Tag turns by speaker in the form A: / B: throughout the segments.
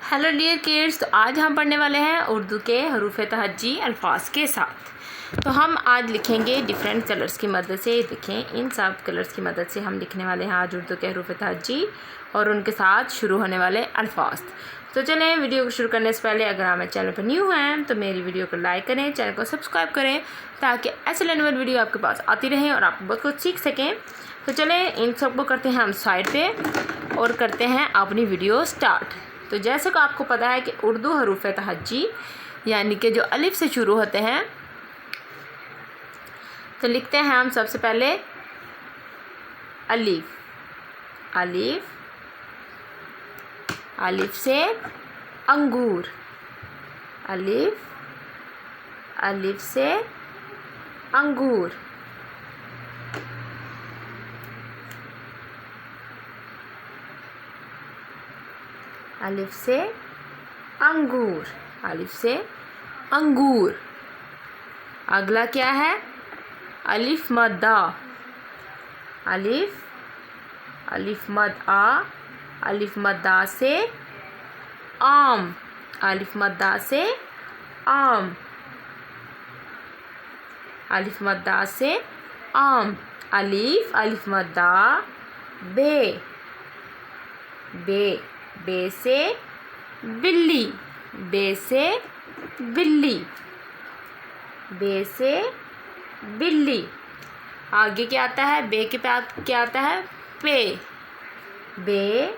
A: Hello dear kids. तो आज हम पढ़ने वाले हैं उर्दू के हरूफ तहज्जी अल्फाज के साथ। तो हम आज लिखेंगे डिफरेंट कलर्स की मदद से। देखें, इन सब कलर्स की मदद से हम लिखने वाले हैं आज उर्दू के हरूफ तहज्जी और उनके साथ शुरू होने वाले अल्फाज। तो चलें, वीडियो को शुरू करने से पहले अगर आप मेरे चैनल पर न्यू हैं तो मेरी वीडियो को लाइक करें, चैनल को सब्सक्राइब करें ताकि ऐसे लेने वाली वीडियो आपके पास आती रहे और आप बहुत कुछ सीख सकें। तो चलें, इन सबको करते हैं हम साइड पे और करते हैं अपनी वीडियो स्टार्ट। तो जैसे कि आपको पता है कि उर्दू हरूफ तहज्जी यानी कि जो अलिफ से शुरू होते हैं, तो लिखते हैं हम सबसे पहले अलिफ। अलिफ अलिफ से अंगूर। अलिफ अलिफ से अंगूर। अलिफ से अंगूर। अलिफ से अंगूर। अगला क्या है? अलिफ मद्दा। अलिफ अलिफ मद आ। अलिफ मद्दा से आम। अलिफ मद्दा से आम। अलिफ मद्दा से आम। अलिफ अलिफ मद्दा बे। बे बे से बिल्ली। बे से बिल्ली। बे से बिल्ली। आगे क्या आता है? बे के बाद क्या आता है? पे। बे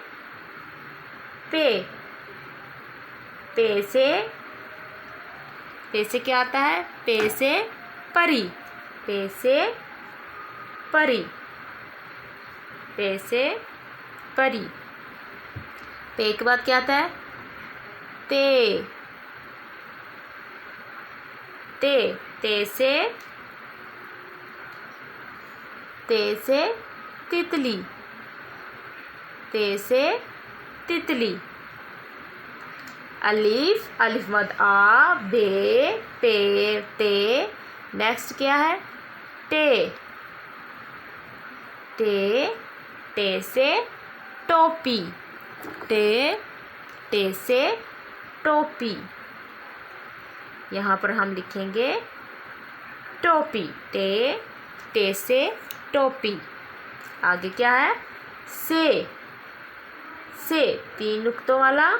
A: पे। पे से क्या आता है? पे से परी। पे से परी। पे से परी। पे के बाद क्या आता है? ते। ते ते से तितली। ते से तितली। अलिफ अलिफ मद आ बे पे ते। नेक्स्ट क्या है? टे। टे टे से टोपी। टे से टोपी। यहाँ पर हम लिखेंगे टोपी। टे से टोपी। आगे क्या है? से। तीन नुक्तों वाला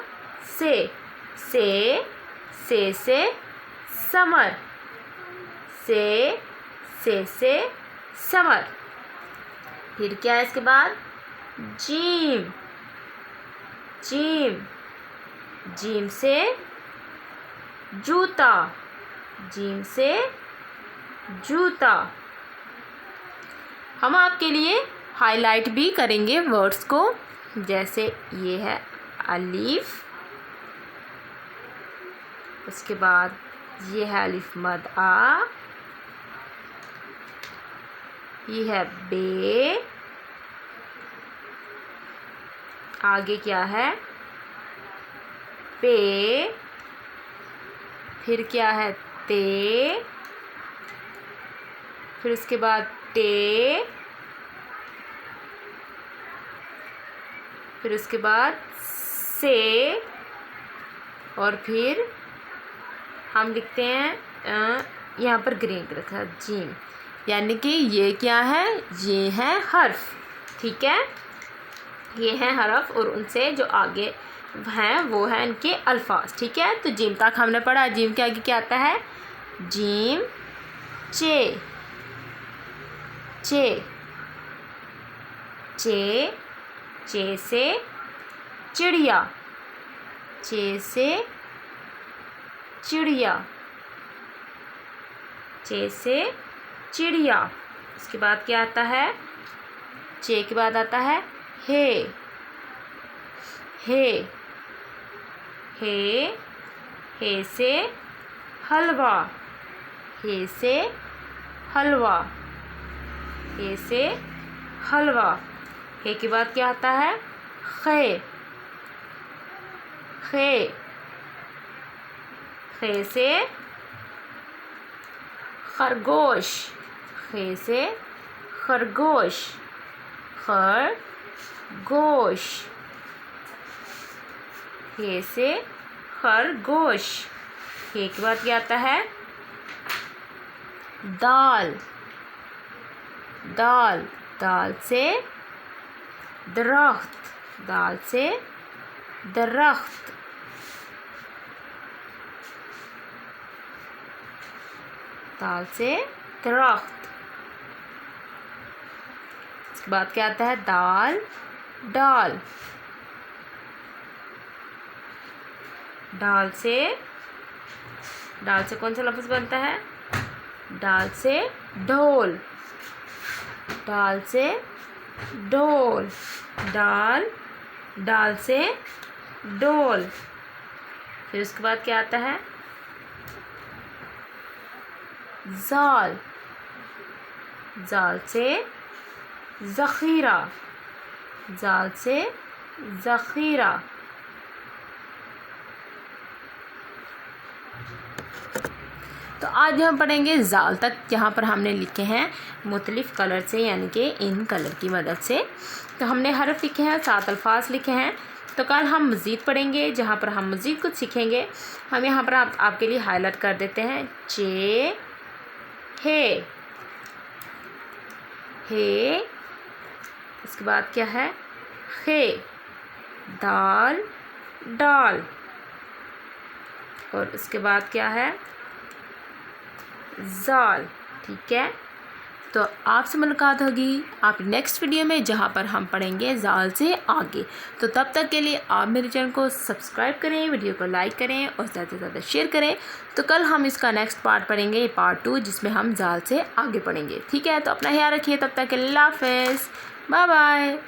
A: से। से समर। से समर। फिर क्या है इसके बाद? जीम। जीम से जूता। जीम से जूता। हम आपके लिए हाईलाइट भी करेंगे वर्ड्स को। जैसे ये है अलिफ, उसके बाद ये है अलिफ मद आ, ये है बे, आगे क्या है? पे, फिर क्या है? ते, फिर उसके बाद टे, फिर उसके बाद से, और फिर हम लिखते हैं यहाँ पर ग्रीन कलर का जीम, यानी कि ये क्या है? ये है हर्फ। ठीक है, ये हैं हरफ और उनसे जो आगे हैं वो हैं इनके अल्फाज। ठीक है, तो जीम तक हमने पढ़ा। जीम के आगे क्या आता है? जीम चे। चे से चिड़िया। चे से चिड़िया। चे से चिड़िया। उसके बाद क्या आता है? चे के बाद आता है हे। हे से हलवा। हे से हलवा। हे से हलवा। हे के बाद क्या आता है? खे। खे से खरगोश। खे से खरगोश। खरगोश। हे से खरगोश। हे के बाद क्या आता है? दाल। दाल, दाल से दरख्त। दाल से दरख्त। दाल से दरख्त। इसके बाद क्या आता है? दाल, डाल। डाल से कौन सा लफ्ज़ बनता है? डाल से ढोल। डाल से ढोल। डाल से डोल। फिर उसके बाद क्या आता है? जाल। जाल से ज़ख़ीरा। जाल से ज़ख़ीरा। तो आज हम पढ़ेंगे ज़ाल तक, जहाँ पर हमने लिखे हैं मुख्तलिफ़ कलर से, यानी कि इन कलर की मदद से। तो हमने हरफ लिखे हैं, 7 अल्फाज लिखे हैं। तो कल हम मज़ीद पढ़ेंगे, जहाँ पर हम मज़ीद कुछ सीखेंगे। हम यहाँ पर आपके लिए हाईलाइट कर देते हैं। चे, हे। इसके बाद क्या है? खे। दाल, डाल। और उसके बाद क्या है? ज़ाल। ठीक है, तो आपसे मुलाकात होगी आप नेक्स्ट वीडियो में, जहाँ पर हम पढ़ेंगे ज़ाल से आगे। तो तब तक के लिए आप मेरे चैनल को सब्सक्राइब करें, वीडियो को लाइक करें और ज़्यादा से ज़्यादा शेयर करें। तो कल हम इसका नेक्स्ट पार्ट पढ़ेंगे, पार्ट 2, जिसमें हम ज़ाल से आगे पढ़ेंगे। ठीक है, तो अपना ख्याल रखिए। तब तक के लिए अल्लाह हाफ़िज़, बाय बाय।